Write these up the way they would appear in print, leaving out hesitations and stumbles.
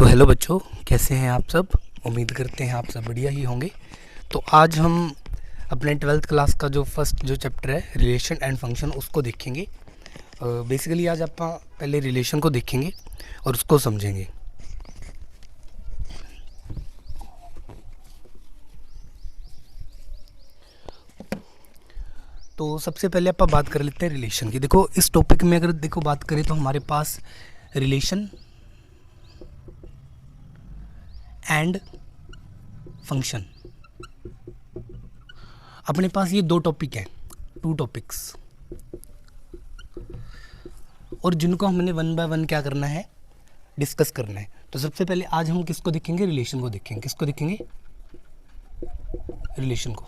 तो हेलो बच्चों, कैसे हैं आप सब। उम्मीद करते हैं आप सब बढ़िया ही होंगे। तो आज हम अपने 12th क्लास का जो फर्स्ट चैप्टर है रिलेशन एंड फंक्शन उसको देखेंगे। बेसिकली आज आप पहले रिलेशन को देखेंगे और उसको समझेंगे। तो सबसे पहले आप बात कर लेते हैं रिलेशन की। देखो इस टॉपिक में अगर बात करें तो हमारे पास रिलेशन एंड फंक्शन, अपने पास ये दो टॉपिक हैं, टू टॉपिक्स, और जिनको हमने वन बाय वन क्या करना है, डिस्कस करना है। तो सबसे पहले आज हम किसको देखेंगे, रिलेशन को देखेंगे। किसको देखेंगे, रिलेशन को।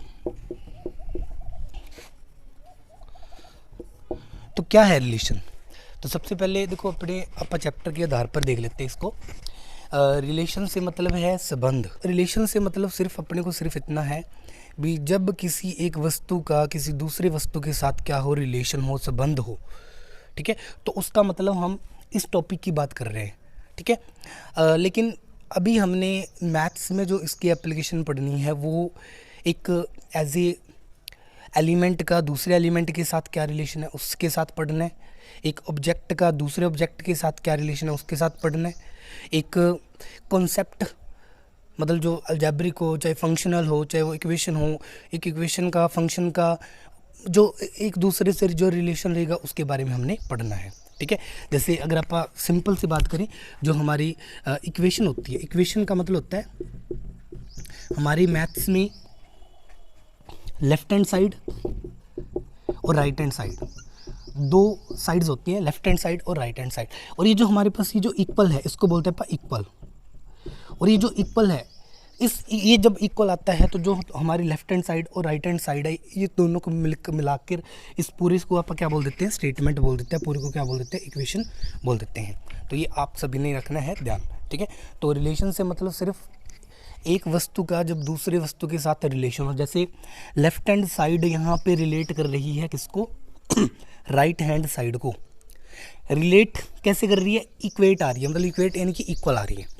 तो क्या है रिलेशन। तो सबसे पहले देखो अपने चैप्टर के आधार पर देख लेते हैं इसको। रिलेशन से मतलब है संबंध। रिलेशन से मतलब सिर्फ अपने को सिर्फ इतना है भी जब किसी एक वस्तु का किसी दूसरे वस्तु के साथ क्या हो, रिलेशन हो, संबंध हो, ठीक है। तो उसका मतलब हम इस टॉपिक की बात कर रहे हैं, ठीक है। लेकिन अभी हमने मैथ्स में जो इसकी एप्लीकेशन पढ़नी है वो एक एज ए एलिमेंट का दूसरे एलिमेंट के साथ क्या रिलेशन है उसके साथ पढ़ना है, एक ऑब्जेक्ट का दूसरे ऑब्जेक्ट के साथ क्या रिलेशन है उसके साथ पढ़ना है, एक कॉन्सेप्ट मतलब जो अलजेब्रिक हो, चाहे फंक्शनल हो, चाहे वो इक्वेशन हो, एक इक्वेशन का फंक्शन का जो एक दूसरे से जो रिलेशन रहेगा उसके बारे में हमने पढ़ना है, ठीक है। जैसे अगर आप सिंपल से बात करें, जो हमारी इक्वेशन होती है, इक्वेशन का मतलब होता है हमारी मैथ्स में लेफ्ट हैंड साइड और राइट हैंड साइड, दो साइड्स होती हैं, लेफ्ट हैंड साइड और राइट हैंड साइड। और ये जो हमारे पास ये जो इक्वल है इसको बोलते हैं इक्वल। और ये जो इक्वल है ये जब इक्वल आता है तो जो हमारी लेफ्ट हैंड साइड और राइट हैंड साइड है ये दोनों को मिलाकर इस पूरे को आप क्या बोल देते हैं, स्टेटमेंट बोल देते हैं, पूरे को क्या बोल देते हैं, इक्वेशन बोल देते हैं। तो ये आप सभी ने रखना है ध्यान, ठीक है। तो रिलेशन से मतलब सिर्फ एक वस्तु का जब दूसरे वस्तु के साथ रिलेशन हो। जैसे लेफ्ट हैंड साइड यहाँ पे रिलेट कर रही है किसको, राइट हैंड साइड को। रिलेट कैसे कर रही है, इक्वेट आ रही है, मतलब इक्वेट यानी कि इक्वल आ रही है।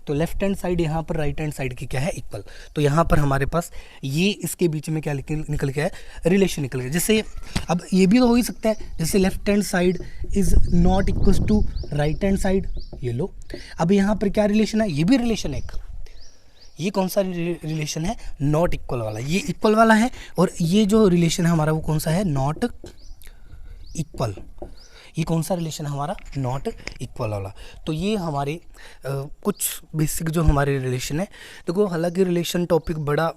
तो लेफ्ट हैंड साइड यहाँ पर राइट हैंड साइड की क्या है, इक्वल। तो यहाँ पर हमारे पास ये इसके बीच में क्या निकल गया है, रिलेशन निकल गया। जैसे अब ये भी तो हो ही सकता है, जैसे left hand side is not equal to right hand side, ये लो। अब यहाँ पर क्या रिलेशन है, ये भी रिलेशन है एक। ये कौन सा रिलेशन है, नॉट इक्वल वाला। ये इक्वल वाला है और ये जो रिलेशन है हमारा वो कौन सा है, नॉट इक्वल। ये कौन सा रिलेशन है हमारा, नॉट इक्वल वाला। तो ये हमारे कुछ बेसिक जो हमारे रिलेशन है। देखो हालांकि रिलेशन टॉपिक बड़ा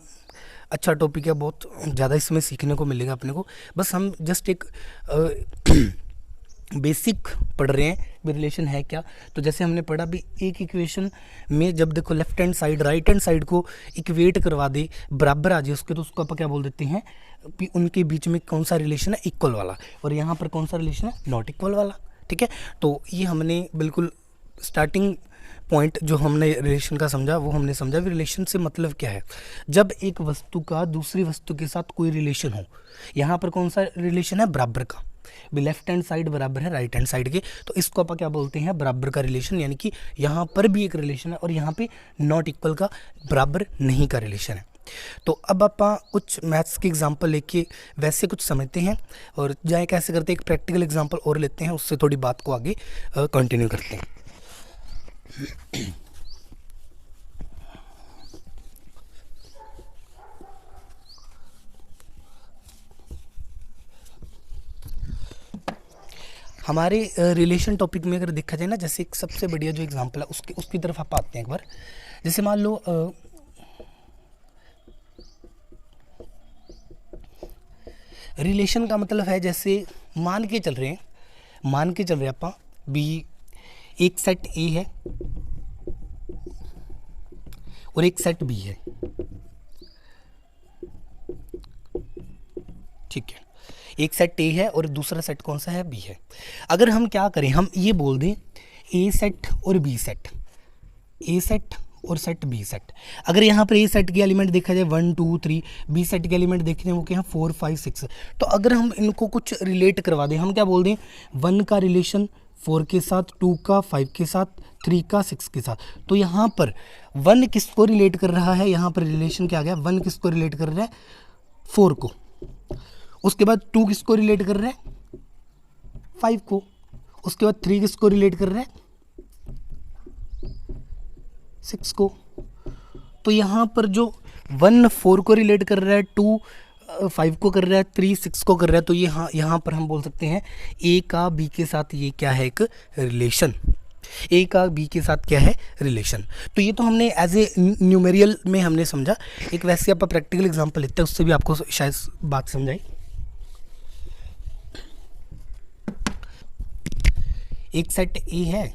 अच्छा टॉपिक है, बहुत ज़्यादा इसमें सीखने को मिलेगा अपने को। बस हम जस्ट एक बेसिक पढ़ रहे हैं भी रिलेशन है क्या। तो जैसे हमने पढ़ा भी एक इक्वेशन में जब देखो left hand side right hand side को इक्वेट करवा दे, बराबर आ जाए उसके, तो उसको आप क्या बोल देते हैं भी उनके बीच में कौन सा रिलेशन है, इक्वल वाला। और यहाँ पर कौन सा रिलेशन है, नॉट इक्वल वाला, ठीक है। तो ये हमने बिल्कुल स्टार्टिंग पॉइंट जो हमने रिलेशन का समझा वो हमने समझा भी रिलेशन से मतलब क्या है, जब एक वस्तु का दूसरी वस्तु के साथ कोई रिलेशन हो। यहाँ पर कौन सा रिलेशन है, बराबर का, भी लेफ्ट हैंड साइड बराबर है राइट हैंड साइड के, तो इसको आप क्या बोलते हैं, बराबर का रिलेशन। यानी कि यहाँ पर भी एक रिलेशन है और यहाँ पे नॉट इक्वल का, बराबर नहीं का रिलेशन है। तो अब आप कुछ मैथ्स के एग्जांपल लेके वैसे कुछ समझते हैं और जाए कैसे करते हैं, एक प्रैक्टिकल एग्जांपल और लेते हैं, उससे थोड़ी बात को आगे कंटिन्यू करते हैं। हमारे रिलेशन टॉपिक में अगर देखा जाए ना, जैसे एक सबसे बढ़िया जो एग्जांपल है उसकी तरफ आप आते हैं एक बार। जैसे मान लो रिलेशन का मतलब है, जैसे मान के चल रहे हैं आप भी एक सेट ए है और एक सेट बी है, ठीक है। एक सेट ए है और दूसरा सेट कौन सा है, बी है। अगर हम क्या करें, हम ये बोल दें ए सेट और बी सेट, ए सेट और सेट बी सेट। अगर यहाँ पर ए सेट के एलिमेंट देखा जाए 1 2 3, बी सेट के एलिमेंट देखे वो क्या है 4 5 6। तो अगर हम इनको कुछ रिलेट करवा दें, हम क्या बोल दें 1 का रिलेशन 4 के साथ, 2 का 5 के साथ, 3 का 6 के साथ। तो यहाँ पर 1 किसको रिलेट कर रहा है, यहाँ पर रिलेशन क्या आ गया, 1 किसको रिलेट कर रहा है, 4 को। उसके बाद 2 किसको रिलेट कर रहा है, 5 को। उसके बाद 3 किसको रिलेट कर रहा है, 6 को। तो यहाँ पर जो 1 4 को रिलेट कर रहा है, 2 5 को कर रहा है, 3 6 को कर रहा है, तो यहाँ पर हम बोल सकते हैं ए का बी के साथ ये क्या है, एक रिलेशन। ए का बी के साथ क्या है, रिलेशन। तो ये तो हमने एज ए न्यूमेरियल में हमने समझा। एक वैसे आप प्रैक्टिकल एग्जांपल लेते हैं, उससे भी आपको शायद बात समझाई। एक सेट ए है,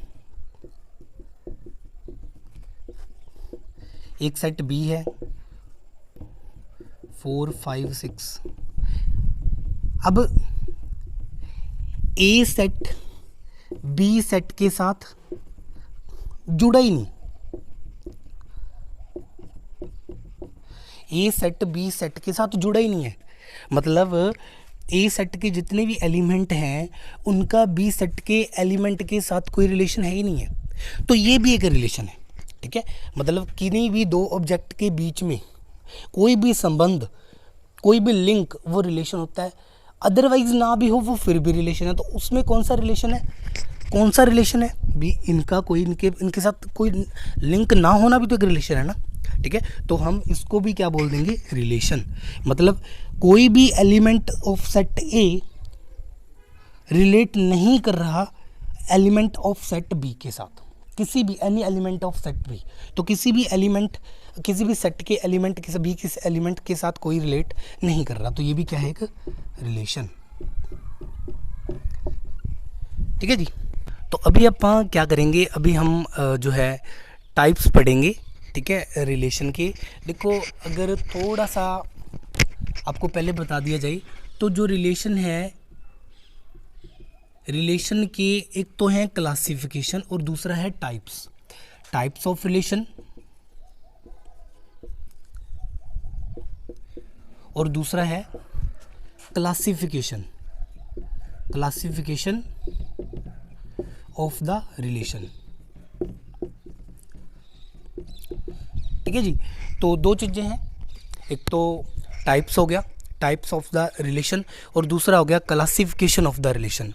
एक सेट बी है, 4 5 6। अब ए सेट बी सेट के साथ जुड़ा ही नहीं। ए सेट बी सेट के साथ जुड़ा ही नहीं है, मतलब ए सेट के जितने भी एलिमेंट हैं उनका बी सेट के एलिमेंट के साथ कोई रिलेशन है ही नहीं है। तो ये भी एक रिलेशन है, ठीक है। मतलब किन्हीं भी दो ऑब्जेक्ट के बीच में कोई भी संबंध, कोई भी लिंक, वो रिलेशन होता है। अदरवाइज ना भी हो वो फिर भी रिलेशन है। तो उसमें कौन सा रिलेशन है, कौन सा रिलेशन है भी, इनका कोई इनके साथ कोई लिंक ना होना भी तो एक रिलेशन है ना, ठीक है। तो हम इसको भी क्या बोल देंगे, रिलेशन। मतलब कोई भी element of set A relate नहीं कर रहा एलिमेंट ऑफ सेट बी के साथ, किसी भी any element of set B. तो किसी भी एलिमेंट, किसी भी सेट के एलिमेंट किसी भी किस एलिमेंट के साथ कोई रिलेट नहीं कर रहा, तो ये भी क्या है, एक रिलेशन, ठीक है जी। तो अभी अपन क्या करेंगे, अभी हम जो है टाइप्स पढ़ेंगे, ठीक है, रिलेशन के। देखो अगर थोड़ा सा आपको पहले बता दिया जाए तो जो रिलेशन है, रिलेशन के एक तो है क्लासिफिकेशन और दूसरा है टाइप्स, टाइप्स ऑफ रिलेशन, और दूसरा है classification, classification of the relation, ठीक है जी। तो दो चीज़ें हैं, एक तो टाइप्स हो गया, टाइप्स ऑफ द रिलेशन, और दूसरा हो गया क्लासिफिकेशन ऑफ द रिलेशन।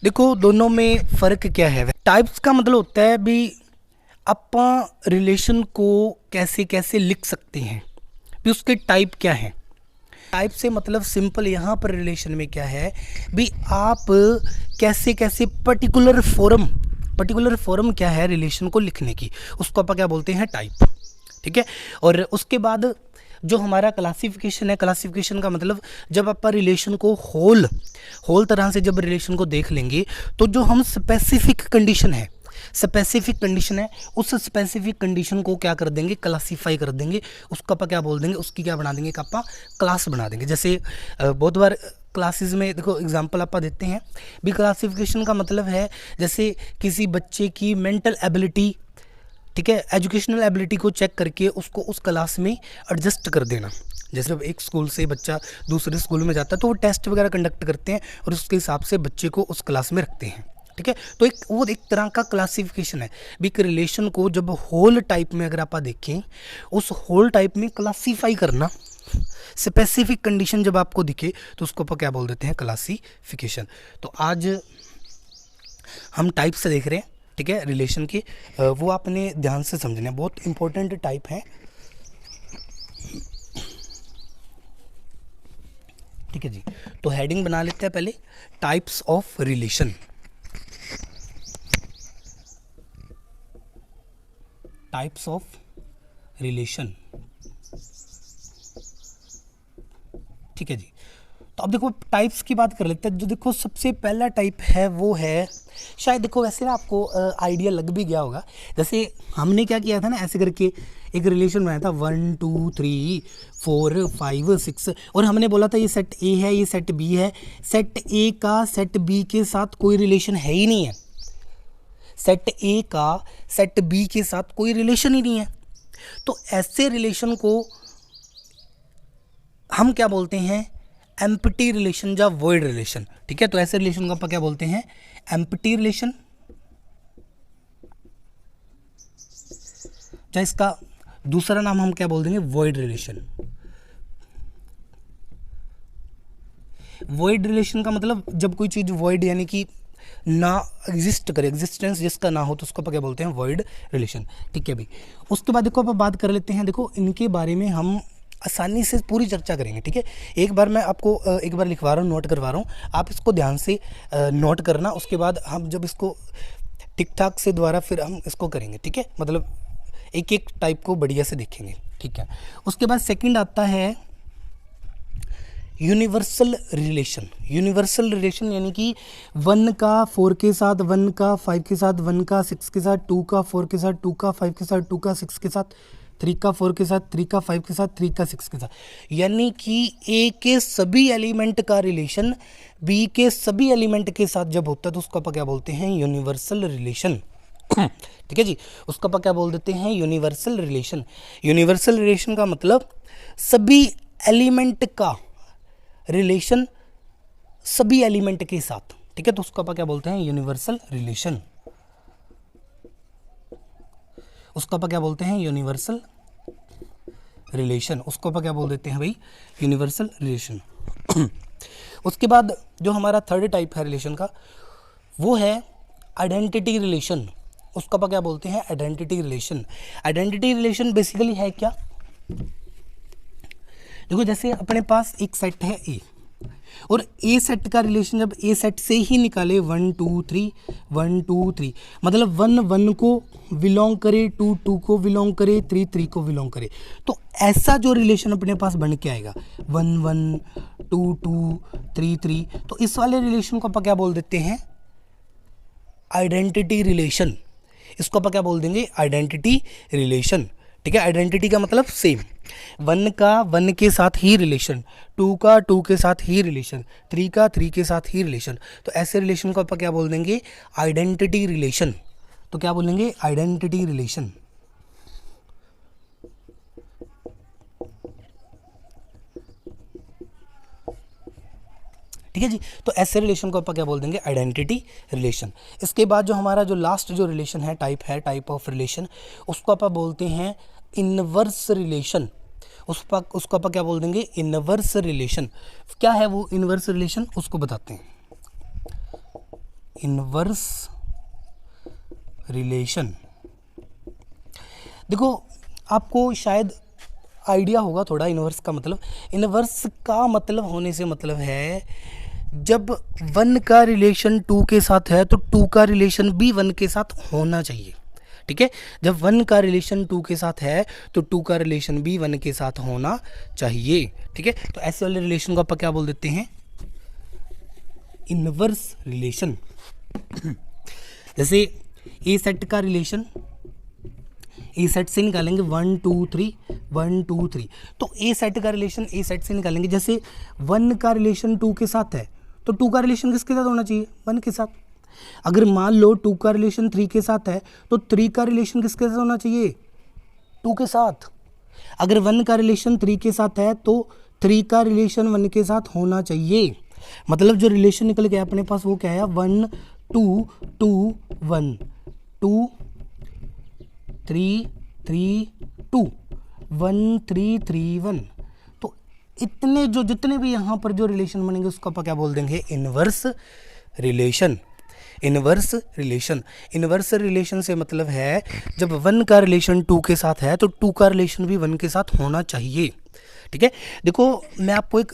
देखो दोनों में फ़र्क क्या है। टाइप्स का मतलब होता है भी अपन रिलेशन को कैसे कैसे लिख सकते हैं, भी उसके टाइप क्या हैं। टाइप से मतलब सिंपल यहाँ पर रिलेशन में क्या है भी, आप कैसे कैसे पर्टिकुलर फॉर्म क्या है रिलेशन को लिखने की, उसको अपन क्या बोलते हैं, टाइप, ठीक है। और उसके बाद जो हमारा क्लासिफिकेशन है, क्लासिफिकेशन का मतलब जब अपन रिलेशन को होल तरह से जब रिलेशन को देख लेंगे तो जो हम स्पेसिफिक कंडीशन है, उस स्पेसिफिक कंडीशन को क्या कर देंगे, क्लासीफाई कर देंगे। उसको अपन क्या बोल देंगे, उसकी क्या बना देंगे, एक अपन क्लास बना देंगे। जैसे बहुत बार क्लासेस में देखो एग्जांपल अपन देते हैं भी, क्लासिफिकेशन का मतलब है जैसे किसी बच्चे की मेंटल एबिलिटी, ठीक है, एजुकेशनल एबिलिटी को चेक करके उसको उस क्लास में एडजस्ट कर देना। जैसे एक स्कूल से बच्चा दूसरे स्कूल में जाता है तो वो टेस्ट वगैरह कंडक्ट करते हैं और उसके हिसाब से बच्चे को उस क्लास में रखते हैं, ठीक है। तो एक तरह का क्लासिफिकेशन है भी। एक रिलेशन को जब होल टाइप में अगर आप देखें, उस होल टाइप में क्लासीफाई करना, स्पेसिफिक कंडीशन जब आपको दिखे तो उसको अपन क्या बोल देते हैं, क्लासिफिकेशन। तो आज हम टाइप से देख रहे हैं, ठीक है, रिलेशन के। वो आपने ध्यान से समझना है, बहुत इंपॉर्टेंट टाइप है, ठीक है जी। तो हेडिंग बना लेते हैं पहले, types of relation. Types of relation, ठीक है जी। तो अब देखो टाइप्स की बात कर लेते हैं। जो देखो सबसे पहला टाइप है वो है, शायद देखो वैसे ना आपको आइडिया लग भी गया होगा। जैसे हमने क्या किया था ना, ऐसे करके एक रिलेशन बनाया था 1 2 3 4 5 6, और हमने बोला था ये सेट ए है, ये सेट बी है। सेट ए का सेट बी के साथ कोई रिलेशन है ही नहीं है, सेट ए का सेट बी के साथ कोई रिलेशन ही नहीं है। तो ऐसे रिलेशन को हम क्या बोलते हैं, एम्प्टी रिलेशन या वॉइड रिलेशन, ठीक है। तो ऐसे रिलेशन को अपन क्या बोलते हैं, एम्प्टी रिलेशन चाहे इसका दूसरा नाम हम क्या बोल देंगे, वॉइड रिलेशन। वॉइड रिलेशन का मतलब जब कोई चीज़ वॉइड यानी कि ना एग्जिस्ट करे, एग्जिस्टेंस जिसका ना हो, तो उसको क्या बोलते हैं, वॉइड रिलेशन। ठीक है भाई। उसके बाद देखो अब बात कर लेते हैं, देखो इनके बारे में हम आसानी से पूरी चर्चा करेंगे। ठीक है, एक बार मैं आपको एक बार लिखवा रहा हूँ, नोट करवा रहा हूँ, आप इसको ध्यान से नोट करना। उसके बाद हम जब इसको ठीक ठाक से द्वारा फिर हम इसको करेंगे। ठीक है, मतलब एक एक टाइप को बढ़िया से देखेंगे। ठीक है, उसके बाद सेकंड आता है यूनिवर्सल रिलेशन। यूनिवर्सल रिलेशन यानी कि 1 का 4 के साथ, 1 का 5 के साथ, 1 का 6 के साथ, 2 का 4 के साथ, 2 का 5 के साथ, 2 का 6 के साथ, 3 का 4 के साथ, 3 का 5 के साथ, 3 का 6 के साथ, यानी कि ए के सभी एलिमेंट का रिलेशन बी के सभी एलिमेंट के साथ जब होता है तो उसको अपन क्या बोलते हैं, यूनिवर्सल रिलेशन। ठीक है जी, उसको अपन क्या बोल देते हैं, यूनिवर्सल रिलेशन। यूनिवर्सल रिलेशन का मतलब सभी एलिमेंट का रिलेशन सभी एलिमेंट के साथ। ठीक है, तो उसको अपन क्या बोलते हैं, यूनिवर्सल रिलेशन। उसको अपन क्या बोलते हैं, यूनिवर्सल रिलेशन। उसको अपन क्या बोल देते हैं भाई, यूनिवर्सल रिलेशन। उसके बाद जो हमारा थर्ड टाइप है रिलेशन का, वो है आइडेंटिटी रिलेशन। उसको अपन क्या बोलते हैं, identity relation. Identity relation basically है क्या, देखो जैसे अपने पास एक सेट है ए, और ए सेट का रिलेशन जब ए सेट से ही निकाले 1 2 3 1 2 3, मतलब 1 1 को बिलोंग करे, 2 2 को बिलोंग करे, 3 3 को बिलोंग करे, तो ऐसा जो रिलेशन अपने पास बन के आएगा 1 1 2 2 3 3, तो इस वाले रिलेशन को अपन क्या बोल देते हैं, आइडेंटिटी रिलेशन। इसको अपन क्या बोल देंगे, आइडेंटिटी रिलेशन। ठीक है, आइडेंटिटी का मतलब सेम, 1 का 1 के साथ ही रिलेशन, 2 का 2 के साथ ही रिलेशन, 3 का 3 के साथ ही रिलेशन, तो ऐसे रिलेशन को अपन क्या बोल देंगे, आइडेंटिटी रिलेशन। तो क्या बोलेंगे, आइडेंटिटी रिलेशन। ठीक है जी, तो ऐसे रिलेशन को अपन क्या बोल देंगे, आइडेंटिटी रिलेशन। इसके बाद जो हमारा जो लास्ट जो रिलेशन है, टाइप ऑफ रिलेशन, उसको अपन बोलते हैं इनवर्स रिलेशन। उसको अपन क्या बोल देंगे, इनवर्स रिलेशन। क्या है वो इनवर्स रिलेशन, उसको बताते हैं। इनवर्स रिलेशन, देखो आपको शायद आइडिया होगा थोड़ा इनवर्स का मतलब। इनवर्स का मतलब होने से मतलब है जब 1 का रिलेशन 2 के साथ है तो 2 का रिलेशन भी 1 के साथ होना चाहिए। ठीक है, जब 1 का रिलेशन 2 के साथ है तो 2 का रिलेशन भी 1 के साथ होना चाहिए। ठीक है, तो ऐसे वाले रिलेशन को अपन क्या बोल देते हैं, इनवर्स रिलेशन। जैसे ए सेट का रिलेशन, ए सेट से निकालेंगे 1 2 3 1 2 3, तो ए सेट का रिलेशन ए सेट से निकालेंगे। जैसे 1 का रिलेशन 2 के साथ है तो 2 का रिलेशन किसके साथ होना चाहिए, 1 के साथ। अगर मान लो 2 का रिलेशन 3 के साथ है तो 3 का रिलेशन किसके साथ होना चाहिए, 2 के साथ। अगर 1 का रिलेशन 3 के साथ है तो 3 का रिलेशन 1 के साथ होना चाहिए। मतलब जो रिलेशन निकल गया अपने पास वो क्या है, 1 2 2 1 2 3 3 2 1 3 3 1, तो इतने जो जितने भी यहाँ पर जो रिलेशन बनेंगे उसको अपन क्या बोल देंगे, inverse relation. Inverse relation, inverse relation से मतलब है जब 1 का रिलेशन 2 के साथ है तो 2 का रिलेशन भी 1 के साथ होना चाहिए। ठीक है, देखो मैं आपको एक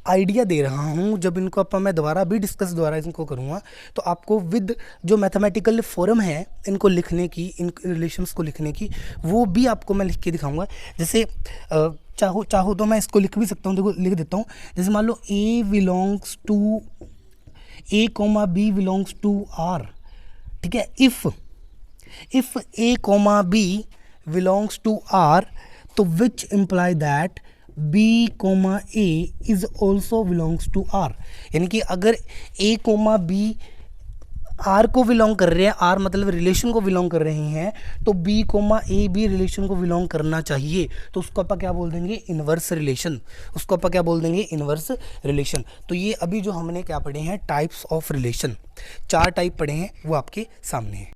आइडिया दे रहा हूँ, जब इनको अपन मैं दोबारा भी डिस्कस दोबारा इनको करूँगा तो आपको विद जो मैथमेटिकल फॉर्म है इनको लिखने की, इन रिलेशंस को लिखने की, वो भी आपको मैं लिख के दिखाऊंगा। जैसे चाहो तो मैं इसको लिख भी सकता हूँ, देखो लिख देता हूँ। जैसे मान लो A belongs to A comma B belongs to R. ठीक है, if A comma B belongs to R तो which imply that B, A is also belongs to R, यानी कि अगर A, B R को बिलोंग कर रहे हैं, R मतलब रिलेशन को बिलोंग कर रहे हैं, तो B, A भी रिलेशन को बिलोंग करना चाहिए। तो उसको अपन क्या बोल देंगे, इनवर्स रिलेशन। उसको अपन क्या बोल देंगे, इनवर्स रिलेशन। तो ये अभी जो हमने क्या पढ़े हैं, टाइप्स ऑफ रिलेशन, 4 टाइप पढ़े हैं, वो आपके सामने है।